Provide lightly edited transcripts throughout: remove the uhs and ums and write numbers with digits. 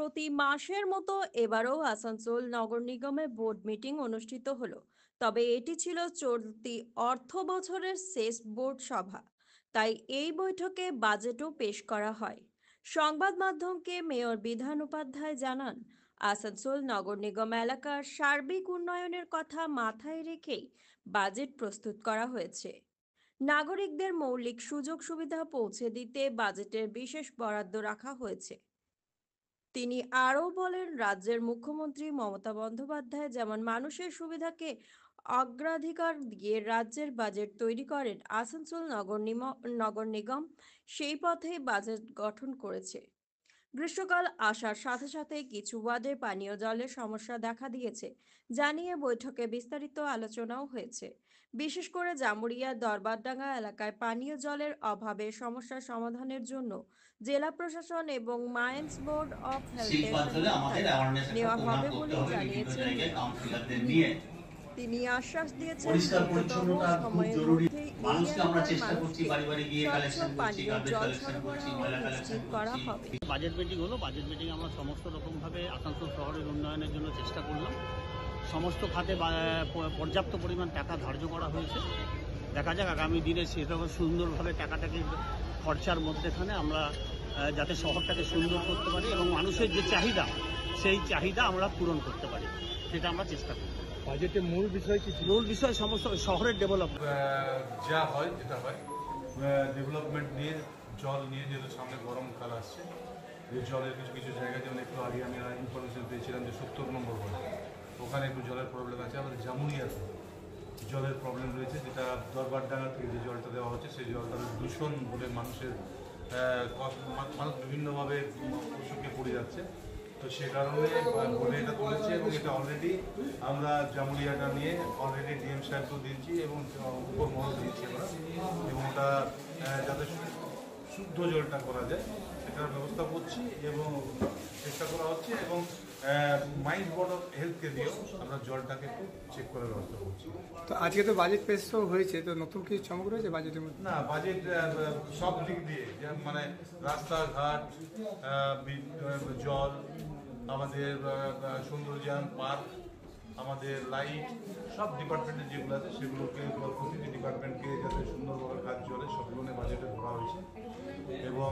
প্রতি মাসের মতো এবারও আসানসোল নগর নিগমে বোর্ড মিটিং অনুষ্ঠিত হলো। তবে এটি ছিল চলতি অর্থ বছরের শেষ বোর্ড সভা। তাই এই বৈঠকে বাজেটও পেশ করা হয়। সংবাদ মাধ্যমকে মেয়র বিধান উপাধ্যায় জানান, আসানসোল নগর নিগম এলাকার সার্বিক উন্নয়নের কথা মাথায় রেখেই বাজেট প্রস্তুত করা হয়েছে। নাগরিকদের মৌলিক সুযোগ সুবিধা পৌঁছে দিতে বাজেটের বিশেষ বরাদ্দ রাখা হয়েছে। তিনি আরও বলেন, রাজ্যের মুখ্যমন্ত্রী মমতা বন্দ্যোপাধ্যায় যেমন মানুষের সুবিধাকে অগ্রাধিকার দিয়ে রাজ্যের বাজেট তৈরি করেন, আসানসোল নগর নিগম সেই পথেই বাজেট গঠন করেছে। গ্রীষ্মকাল আসার সাথে সাথে কিছু ওয়ার্ডে পানীয় জলের সমস্যা দেখা দিয়েছে জানিয়ে বৈঠকে বিস্তারিত আলোচনাও হয়েছে। বিশেষ করে জামুরিয়া দরবারডাঙ্গা এলাকায় পানীয় জলের অভাবে সমস্যার সমাধানের জন্য জেলা প্রশাসন এবং মাইন্স বোর্ড অফ হেলথের নেওয়া হবে বলে জানিয়েছেন তিনি আশ্বাস দিয়েছেন দ্রুততম সময়ের মধ্যে এই এলাকার মানুষকে স্বচ্ছ পানীয় জল সরবরাহ নিশ্চিত করা হবে। বাজেট মিটিং হলো। বাজেট মিটিং আমরা সমস্ত রকমভাবে আসানসোল শহরের উন্নয়নের জন্য চেষ্টা করলাম। সমস্ত খাতে পর্যাপ্ত পরিমাণ টাকা ধার্য করা হয়েছে। দেখা যাক আগামী দিনে সেরকম সুন্দরভাবে টাকাটাকে খরচার মধ্যেখানে আমরা যাতে শহরটাকে সুন্দর করতে পারি এবং মানুষের যে চাহিদা সেই চাহিদা আমরা পূরণ করতে পারি, সেটা আমরা চেষ্টা করি। বাজেটের মূল বিষয় কি? মূল বিষয় সমস্ত শহরের ডেভেলপমেন্ট যা হয় যেটা হয় ডেভেলপমেন্ট নিয়ে, জল নিয়ে, যেহেতু সামনে গরমকাল আসছে, এই জলের কিছু কিছু জায়গায়, যেমন একটু আগে আমি ইনফরমেশন পেয়েছিলাম যে 70 নম্বর ওয়ার্ড, ওখানে একটু জলের প্রবলেম আছে। আমাদের জামুরিয়াতে জলের প্রবলেম রয়েছে, যেটা দরবারডাঙ্গা থেকে যে জলটা দেওয়া হচ্ছে সেই জলটা দূষণ বলে মানুষের মানুষ বিভিন্নভাবে অসুখে পড়ে যাচ্ছে। তো সে কারণে বোর্ডে এটা তুলেছে এবং এটা অলরেডি আমরা জামুরিয়াটা নিয়ে অলরেডি ডিএম সাহেবকেও দিয়েছি এবং উপর মহল দিয়েছি আমরা, এবং ওটা যাতে শুদ্ধ জলটা করা যায় সেটার ব্যবস্থা করছি এবং চেষ্টা করা হচ্ছে, এবং মাইন্ড বোর্ড অফ হেলথকে দিয়েও আমরা জলটাকে একটু চেক করার ব্যবস্থা করছি। তো আজকে তো বাজেট পেশ হয়েছে, তো নতুন কিছু চমক রয়েছে বাজেটের মধ্যে? না, বাজেট সব দিক দিয়ে, মানে রাস্তাঘাট, জল, আমাদের সৌন্দর্যায়ন পার্ক, আমাদের লাইট, সব ডিপার্টমেন্টের যেগুলো আছে সেগুলোকে প্রতিটি ডিপার্টমেন্টকে যাতে সুন্দরভাবে কাজ চলে সবগুলো নিয়ে বাজেটে ধরা হয়েছে। এবং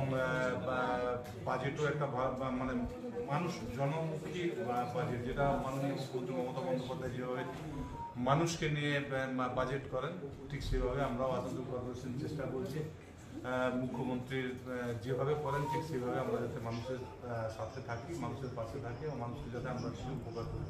বাজেটও একটা মানে মানুষ জনমুখী বাজেট, যেটা মাননীয় মুখ্যমন্ত্রী মমতা বন্দ্যোপাধ্যায় যেভাবে মানুষকে নিয়ে বাজেট করেন, ঠিক সেভাবে আমরাও আসানসোল কর্পোরেশন চেষ্টা করছি মুখ্যমন্ত্রীর যেভাবে করেন ঠিক সেভাবে আমরা যাতে মানুষের সাথে থাকি, মানুষের পাশে থাকি এবং মানুষকে যাতে আমরা কিছু উপকার করি।